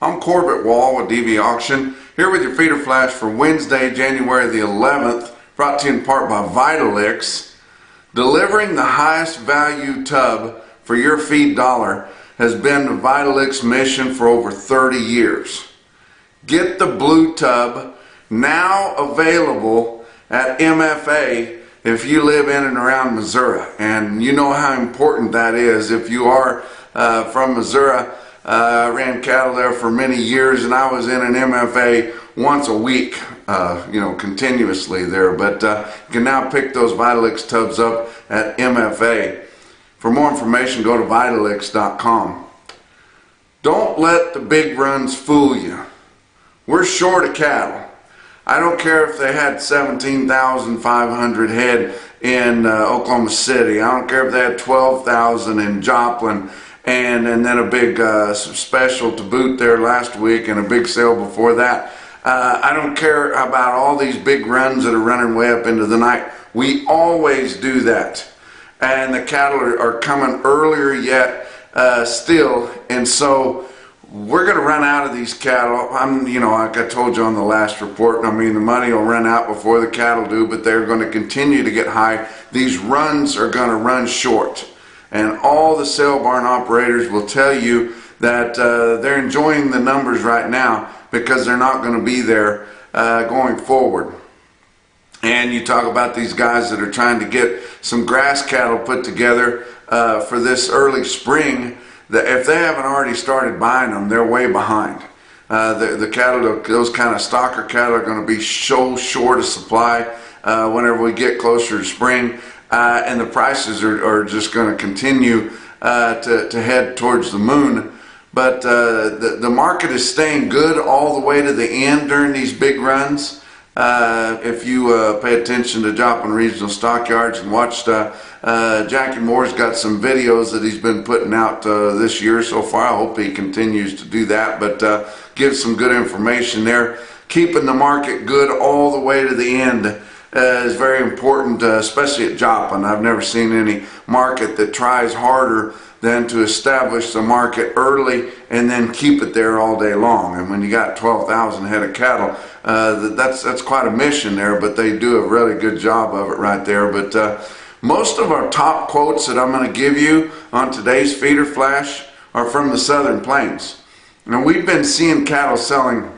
I'm Corbett Wall with DV Auction, here with your feeder flash for Wednesday, January the 11th, brought to you in part by Vitalix. Delivering the highest value tub for your feed dollar has been the Vitalix mission for over 30 years. Get the blue tub, now available at MFA if you live in and around Missouri. And you know how important that is. If you are from Missouri, I ran cattle there for many years, and I was in an MFA once a week, continuously there. But you can now pick those Vitalix tubs up at MFA. For more information, go to Vitalix.com. Don't let the big runs fool you. We're short of cattle. I don't care if they had 17,500 head in Oklahoma City. I don't care if they had 12,000 in Joplin. And then a big special to boot there last week and a big sale before that. I don't care about all these big runs that are running way up into the night. We always do that. And the cattle are coming earlier yet still. And so we're going to run out of these cattle. Like I told you on the last report, the money will run out before the cattle do, but they're going to continue to get high. These runs are going to run short. And all the sale barn operators will tell you that they're enjoying the numbers right now because they're not going to be there going forward. And you talk about these guys that are trying to get some grass cattle put together for this early spring. That if they haven't already started buying them, they're way behind. The cattle, those kind of stocker cattle, are going to be so short of supply whenever we get closer to spring. And the prices are just going to continue to head towards the moon. But the market is staying good all the way to the end during these big runs. If you pay attention to Joplin Regional Stockyards and watched Jackie Moore's got some videos that he's been putting out this year so far. I hope he continues to do that, but gives some good information there. Keeping the market good all the way to the end is very important, especially at Joplin. I've never seen any market that tries harder than to establish the market early and then keep it there all day long. And when you got 12,000 head of cattle, that's quite a mission there, but they do a really good job of it right there. But most of our top quotes that I'm going to give you on today's feeder flash are from the Southern Plains. Now, we've been seeing cattle selling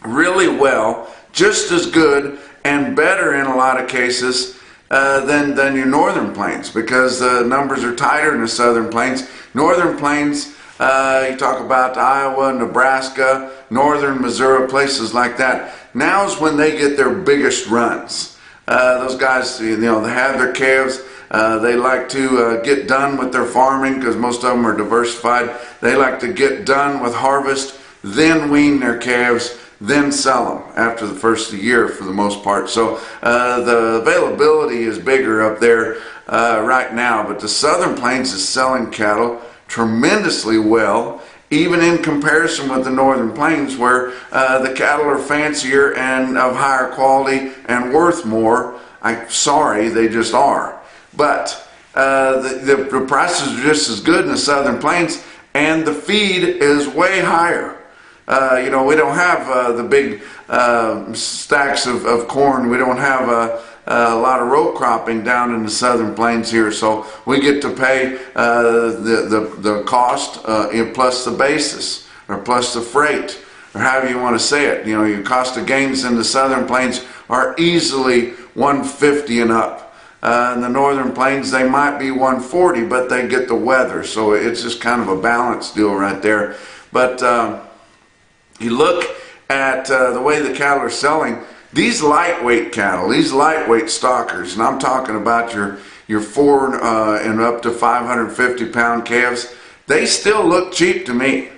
really well, just as good and better in a lot of cases than your Northern Plains, because the numbers are tighter in the Southern Plains. Northern Plains, you talk about Iowa, Nebraska, Northern Missouri, places like that. Now's when they get their biggest runs. Those guys, they have their calves. They like to get done with their farming because most of them are diversified. They like to get done with harvest, then wean their calves, then sell them after the first of the year for the most part. So the availability is bigger up there right now, but the Southern Plains is selling cattle tremendously well, even in comparison with the Northern Plains, where the cattle are fancier and of higher quality and worth more. I'm sorry, they just are. But the prices are just as good in the Southern Plains, and the feed is way higher. We don't have the big stacks of corn. We don't have a lot of row cropping down in the Southern Plains here, so we get to pay the cost plus the basis, or plus the freight, or however you want to say it. Your cost of gains in the Southern Plains are easily 150 and up. In the Northern Plains, they might be 140, but they get the weather, so it's just kind of a balance deal right there. But you look at the way the cattle are selling, these lightweight cattle, these lightweight stockers, and I'm talking about your 4 and up to 550 pound calves, they still look cheap to me.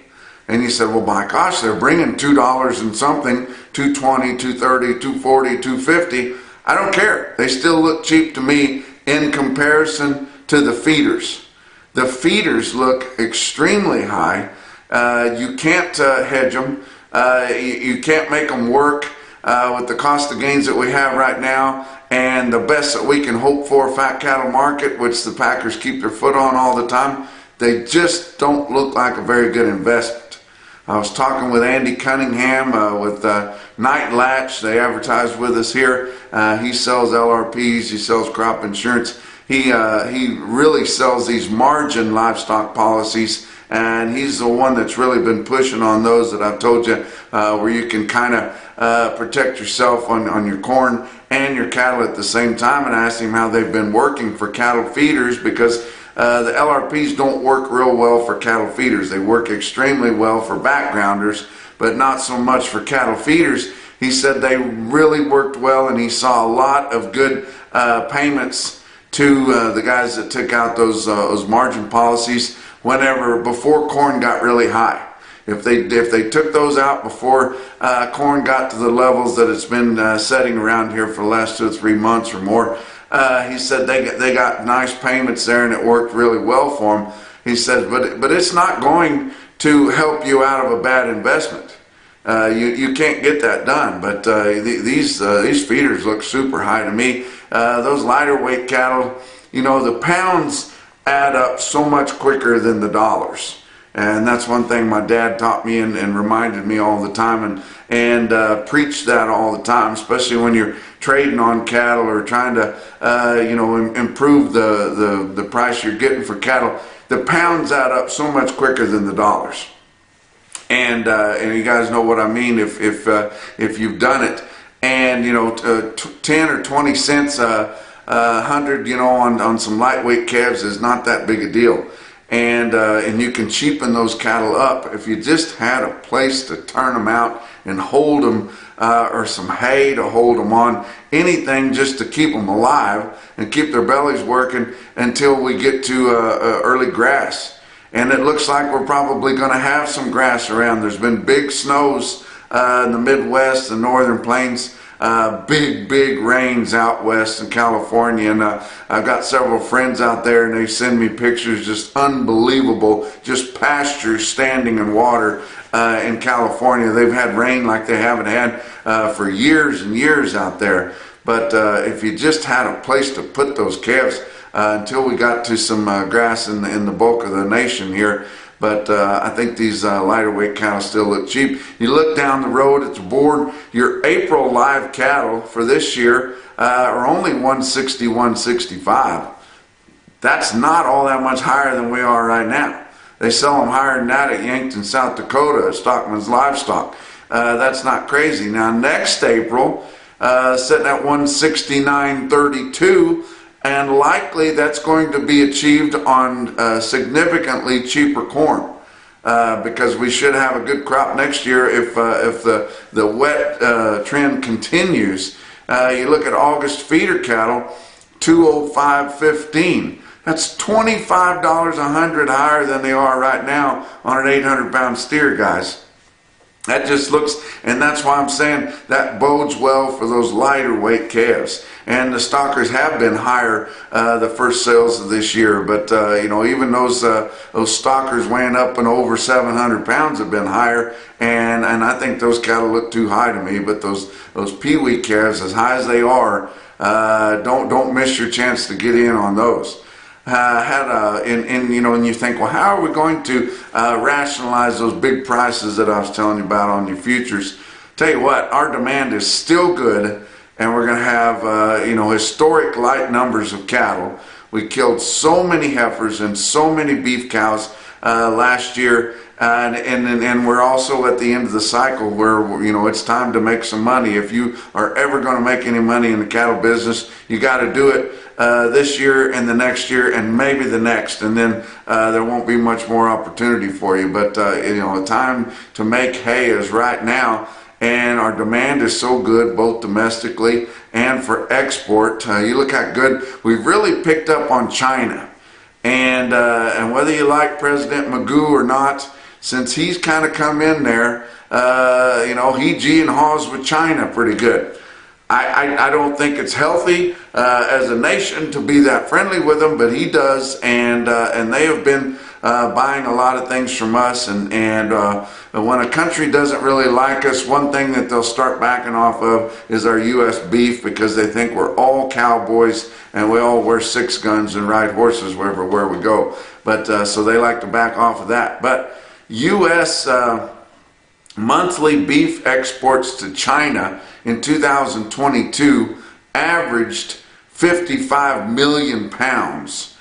And you said, well, my gosh, they're bringing $2 and something, $2.20, $2.30, $2.40, $2.50. I don't care. They still look cheap to me in comparison to the feeders. The feeders look extremely high. You can't hedge them. You can't make them work with the cost of gains that we have right now and the best that we can hope for fat cattle market, which the packers keep their foot on all the time. They just don't look like a very good investment. I was talking with Andy Cunningham with Night Latch. They advertise with us here. He sells LRPs. He sells crop insurance. He really sells these margin livestock policies, and he's the one that's really been pushing on those that I've told you, where you can kind of protect yourself on your corn and your cattle at the same time. And I asked him how they've been working for cattle feeders, because the LRPs don't work real well for cattle feeders. They work extremely well for backgrounders, but not so much for cattle feeders. He said they really worked well, and he saw a lot of good payments to the guys that took out those margin policies before corn got really high. If they took those out before corn got to the levels that it's been setting around here for the last 2 or 3 months or more, he said they got nice payments there, and it worked really well for them. He said, but it's not going to help you out of a bad investment. You can't get that done. But these feeders look super high to me. Those lighter weight cattle, you know, the pounds add up so much quicker than the dollars. And that's one thing my dad taught me and reminded me all the time, and preached that all the time, especially when you're trading on cattle or trying to improve the price you're getting for cattle. The pounds add up so much quicker than the dollars. And you guys know what I mean if you've done it. And 10 or 20 cents a hundred, on some lightweight calves is not that big a deal. And you can cheapen those cattle up if you just had a place to turn them out and hold them, or some hay to hold them on, anything just to keep them alive and keep their bellies working until we get to early grass. And it looks like we're probably going to have some grass around. There's been big snows in the Midwest and northern plains. Big rains out west in California, and I've got several friends out there, and they send me pictures, just unbelievable, just pastures standing in water in California. They've had rain like they haven't had for years and years out there. But if you just had a place to put those calves until we got to some grass in the bulk of the nation here. But I think these lighter weight cattle still look cheap. You look down the road at the board, your April live cattle for this year are only 160, 165. That's not all that much higher than we are right now. They sell them higher than that at Yankton, South Dakota, at Stockman's Livestock. That's not crazy. Now next April, sitting at 169.32, and likely that's going to be achieved on significantly cheaper corn, because we should have a good crop next year if the wet trend continues. You look at August feeder cattle, 205.15. That's $25 a hundred higher than they are right now on an 800-pound steer, guys. That just looks, and that's why I'm saying that bodes well for those lighter weight calves. And the stockers have been higher the first sales of this year, but even those stockers weighing up and over 700 pounds have been higher, and I think those cattle look too high to me. But those peewee calves, as high as they are, don't miss your chance to get in on those. And you think, well, how are we going to rationalize those big prices that I was telling you about on your futures? Tell you what, our demand is still good, and we're going to have historic light numbers of cattle. We killed so many heifers and so many beef cows last year, and we're also at the end of the cycle where it's time to make some money. If you are ever going to make any money in the cattle business, you got to do it this year and the next year and maybe the next, and then there won't be much more opportunity for you. But the time to make hay is right now, and our demand is so good, both domestically and for export. You look how good we've really picked up on China, and whether you like President Magoo or not, since he's kind of come in there, he gee and haws with China pretty good. I don't think it's healthy as a nation to be that friendly with them, but he does, and they have been buying a lot of things from us, and when a country doesn't really like us, one thing that they'll start backing off of is our U.S. beef, because they think we're all cowboys and we all wear 6 guns and ride horses wherever we go. But so they like to back off of that. But U.S. Monthly beef exports to China in 2022 averaged 55 million pounds.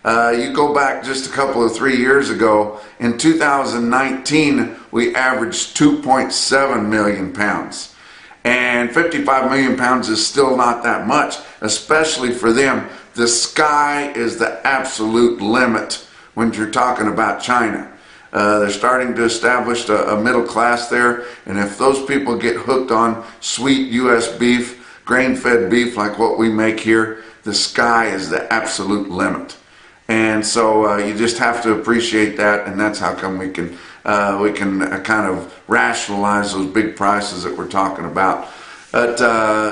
You go back just a couple of 3 years ago, in 2019 we averaged 2.7 million pounds. And 55 million pounds is still not that much, especially for them. The sky is the absolute limit when you're talking about China. They're starting to establish a middle class there, and if those people get hooked on sweet U.S. beef, grain-fed beef like what we make here, the sky is the absolute limit. And so you just have to appreciate that, and that's how come we can kind of rationalize those big prices that we're talking about. But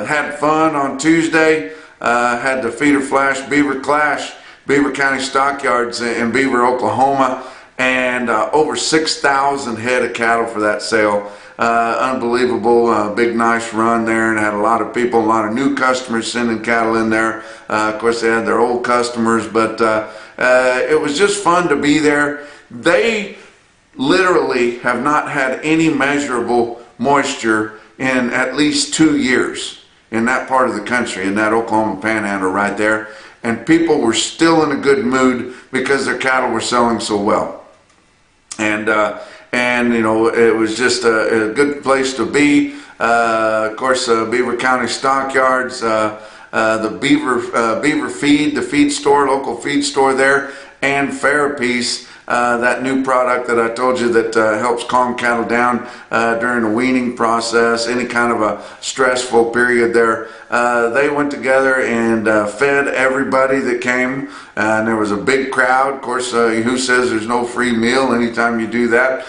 had fun on Tuesday. Had the Feeder Flash Beaver Clash, Beaver County Stockyards in Beaver, Oklahoma, and over 6,000 head of cattle for that sale. Unbelievable, big nice run there, and had a lot of people, a lot of new customers sending cattle in there. Of course they had their old customers, but it was just fun to be there. They literally have not had any measurable moisture in at least 2 years in that part of the country, in that Oklahoma Panhandle right there, and people were still in a good mood because their cattle were selling so well. And you know, it was just a good place to be. Of course, Beaver County Stockyards, the Beaver Feed, the feed store, local feed store there, and Farapeace, that new product that I told you that helps calm cattle down during the weaning process, any kind of a stressful period there. They went together and fed everybody that came, and there was a big crowd. Of course, who says there's no free meal? Anytime you do that,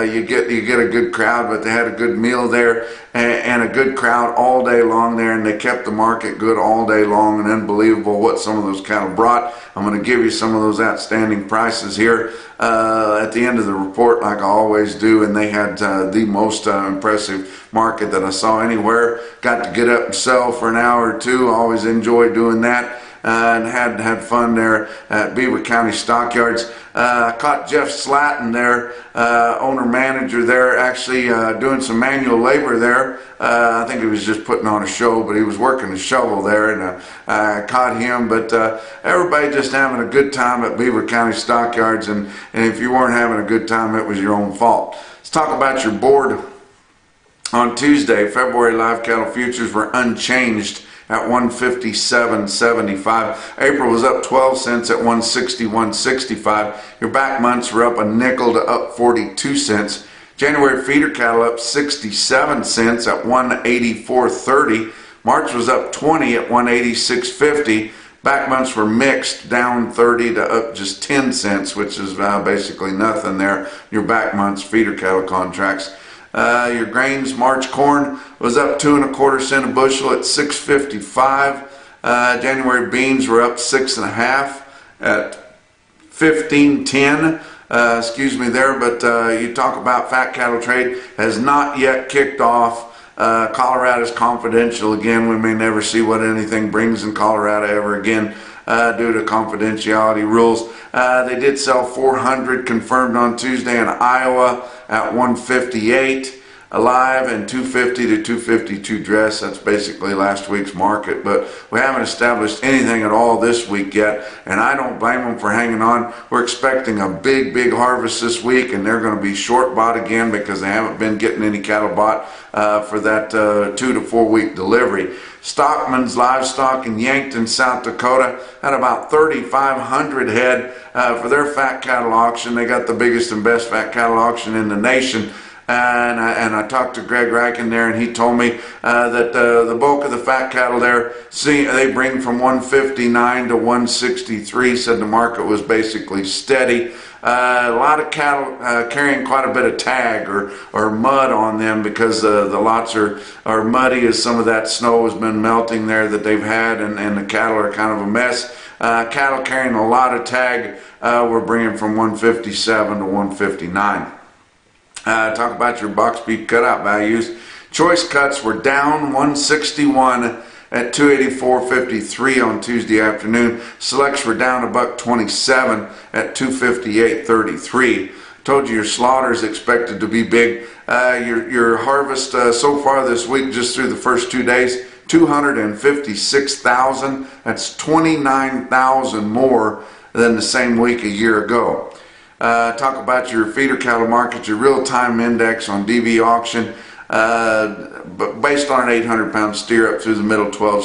you get a good crowd. But they had a good meal there and a good crowd all day long there, and they kept the market good all day long. And unbelievable what some of those cattle brought. I'm going to give you some of those outstanding prices here at the end of the report, like I always do. And they had the most impressive market that I saw anywhere. Got to get up and sell for an hour or two. I always enjoy doing that. And had fun there at Beaver County Stockyards. Caught Jeff Slatton there, owner-manager there, actually doing some manual labor there. I think he was just putting on a show, but he was working a shovel there, and caught him. But everybody just having a good time at Beaver County Stockyards, and if you weren't having a good time, it was your own fault. Let's talk about your board. On Tuesday, February live cattle futures were unchanged at 157.75. April was up 12 cents at 161.65. Your back months were up a nickel to up 42 cents. January feeder cattle up 67 cents at 184.30. March was up 20 at 186.50. Back months were mixed, down 30 to up just 10 cents, which is basically nothing there. Your back months feeder cattle contracts. Your grains, March corn was up 2 1/4 cents a bushel at 6.55. January beans were up 6 1/2 at 15.10. Excuse me there, but you talk about fat cattle trade has not yet kicked off. Colorado's confidential again. We may never see what anything brings in Colorado ever again due to confidentiality rules. They did sell 400 confirmed on Tuesday in Iowa at 158 alive and 250 to 252 dress. That's basically last week's market, but we haven't established anything at all this week yet, and I don't blame them for hanging on. We're expecting a big harvest this week, and they're going to be short bought again because they haven't been getting any cattle bought for that 2 to 4 week delivery. Stockman's Livestock in Yankton, South Dakota had about 3,500 head for their fat cattle auction. They got the biggest and best fat cattle auction in the nation. And I talked to Greg Reichen there, and he told me that the bulk of the fat cattle there, they bring from 159 to 163. Said the market was basically steady. A lot of cattle carrying quite a bit of tag or mud on them because the lots are muddy as some of that snow has been melting there that they've had, and the cattle are kind of a mess. Cattle carrying a lot of tag we're bringing from 157 to 159. Talk about your box beef cutout values. Choice cuts were down 161 at 284.53 on Tuesday afternoon. Selects were down $1.27 at 258.33. Told you your slaughter is expected to be big. Your harvest so far this week, just through the first 2 days, 256,000. That's 29,000 more than the same week a year ago. Talk about your feeder cattle market, your real-time index on DV auction, based on an 800-pound steer up through the middle 12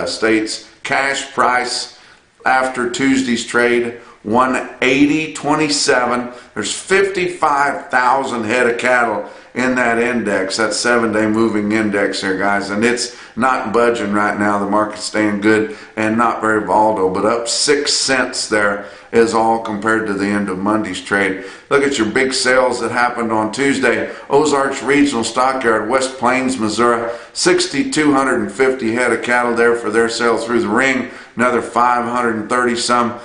states. Cash price after Tuesday's trade, 180.27. There's 55,000 head of cattle in that index, that 7-day moving index here, guys, and it's not budging right now. The market's staying good and not very volatile, but up 6 cents there is all compared to the end of Monday's trade. Look at your big sales that happened on Tuesday. Ozarks Regional Stockyard, West Plains, Missouri, 6,250 head of cattle there for their sale through the ring. Another 530 some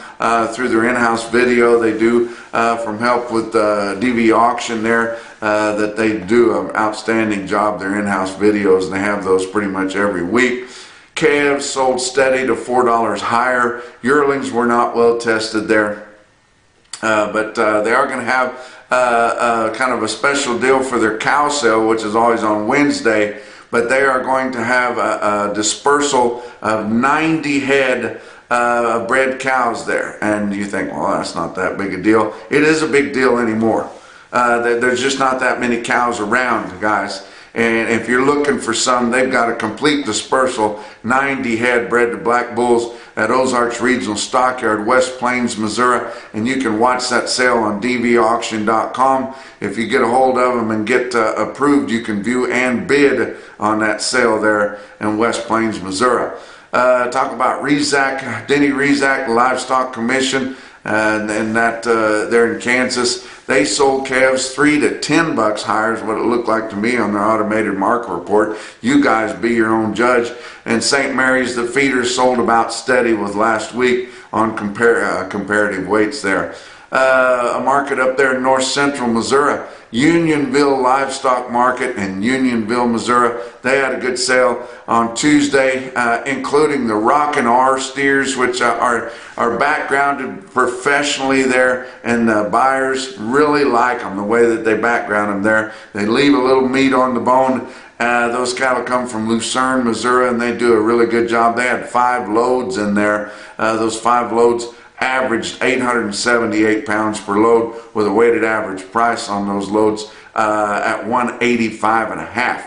through their in-house video they do from help with DV auction there, that they do an outstanding job, their in-house videos, and they have those pretty much every week. Calves sold steady to $4 higher. Yearlings were not well tested there, but they are going to have kind of a special deal for their cow sale, which is always on Wednesday, but they are going to have a dispersal of 90 head of bred cows there. And you think, well, that's not that big a deal. It is a big deal anymore. There's just not that many cows around, guys. And if you're looking for some, they've got a complete dispersal, 90 head bred to black bulls at Ozarks Regional Stockyard, West Plains, Missouri. And you can watch that sale on dvauction.com. If you get a hold of them and get approved, you can view and bid on that sale there in West Plains, Missouri. Talk about Rezac, Denny Rezac Livestock Commission, and that they're in Kansas. They sold calves $3 to $10 higher is what it looked like to me on their automated market report. You guys be your own judge. And St. Mary's, the feeders sold about steady with last week on comparative weights there. A market up there in north central Missouri, Unionville Livestock Market in Unionville, Missouri. They had a good sale on Tuesday, including the Rockin' R steers, which are backgrounded professionally there, and the buyers really like them, the way that they background them there. They leave a little meat on the bone. Those cattle come from Lucerne, Missouri, and they do a really good job. They had 5 loads in there. Those 5 loads averaged 878 pounds per load, with a weighted average price on those loads at 185.5.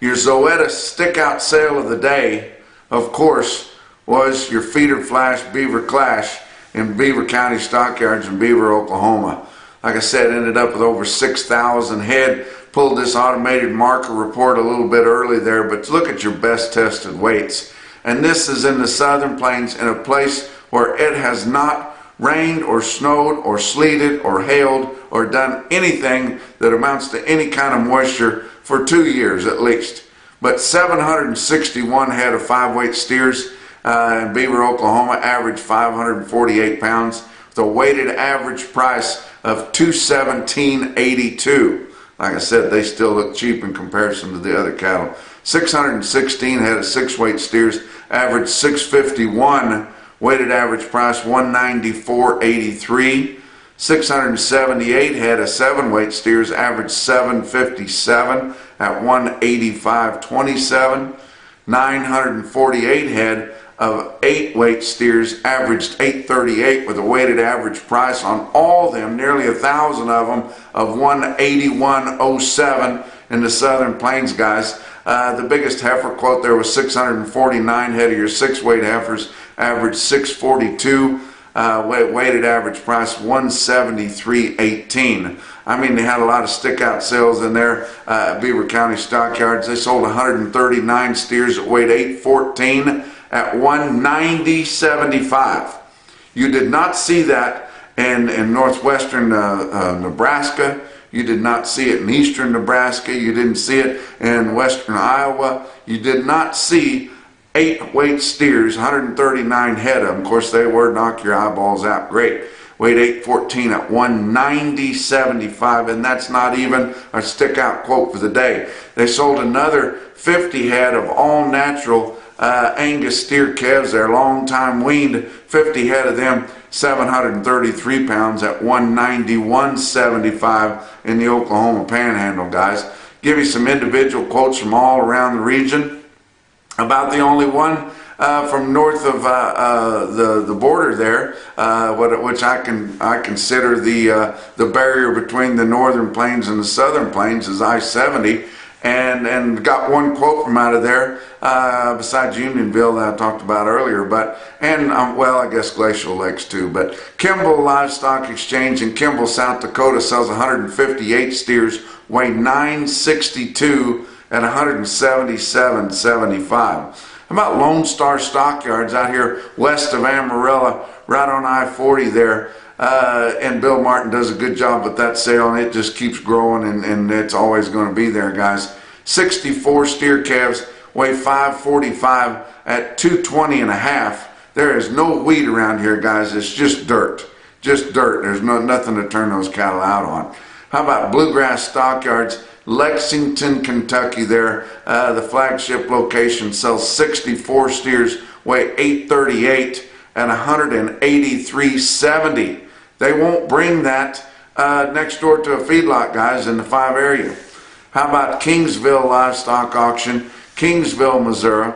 Your Zoetta stick-out sale of the day, of course, was your feeder flash Beaver Clash in Beaver County Stockyards in Beaver, Oklahoma. Like I said, ended up with over 6,000 head. Pulled this automated marker report a little bit early there, but look at your best tested weights. And this is in the Southern Plains, in a place where it has not rained or snowed or sleeted or hailed or done anything that amounts to any kind of moisture for 2 years at least. But 761 head of 5-weight steers in Beaver, Oklahoma, averaged 548 pounds with a weighted average price of $217.82. Like I said, they still look cheap in comparison to the other cattle. 616 head of 6-weight steers averaged 651, weighted average price $194.83. 678 head of 7-weight steers averaged 757 at $185.27. 948 head of 8-weight steers averaged 838 with a weighted average price on all of them, nearly 1,000 of them, of $181.07 in the Southern Plains, guys. The biggest heifer quote there was 649 head of your 6-weight heifers, averaged 642, weighted average price $173.18. I mean, they had a lot of stick-out sales in there. Beaver County Stockyards, they sold 139 steers that weighed 814 at $190.75. You did not see that in northwestern Nebraska. You did not see it in eastern Nebraska. You didn't see it in western Iowa. You did not see 8-weight steers, 139 head of them. Of course, they were knock your eyeballs out great. Weighed 814 at $190.75, and that's not even a stick-out quote for the day. They sold another 50 head of all-natural Angus steer calves. They're long time weaned, 50 head of them, 733 pounds at 191.75 in the Oklahoma Panhandle, guys. Give you some individual quotes from all around the region. About the only one from north of the border there, which I consider the barrier between the northern plains and the southern plains, is I-70. And got one quote from out of there, besides Unionville that I talked about earlier, well, I guess Glacial Lakes too. But Kimball Livestock Exchange in Kimball, South Dakota sells 158 steers, weigh 962 at 177.75. How about Lone Star Stockyards out here west of Amarillo, right on I-40 there? And Bill Martin does a good job with that sale, and it just keeps growing, and it's always going to be there, guys. 64 steer calves, weigh 545 at 220.5. There is no wheat around here, guys. It's just dirt. Just dirt. There's nothing to turn those cattle out on. How about Bluegrass Stockyards, Lexington, Kentucky there? The flagship location sells 64 steers, weigh 838 at 183.70. They won't bring that next door to a feedlot, guys, in the 5 area. How about Kingsville Livestock Auction, Kingsville, Missouri?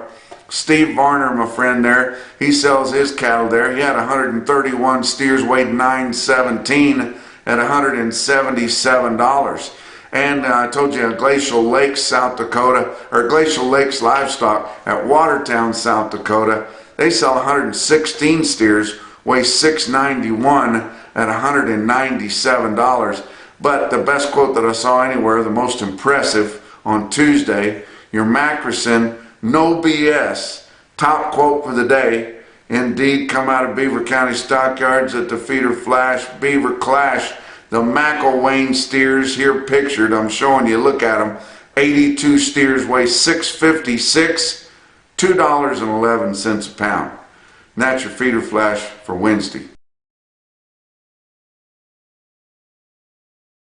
Steve Varner, my friend there, he sells his cattle there. He had 131 steers, weighed 917 at $177. And I told you Glacial Lakes, South Dakota, or Glacial Lakes Livestock at Watertown, South Dakota. They sell 116 steers, weigh 691 at $197. But the best quote that I saw anywhere, the most impressive on Tuesday, your Mackerson, no BS, top quote for the day. Indeed, come out of Beaver County Stockyards at the Feeder Flash Beaver Clash. The McElwain steers here pictured, I'm showing you, look at them. 82 steers, weigh 656, $2.11 a pound. And that's your Feeder Flash for Wednesday.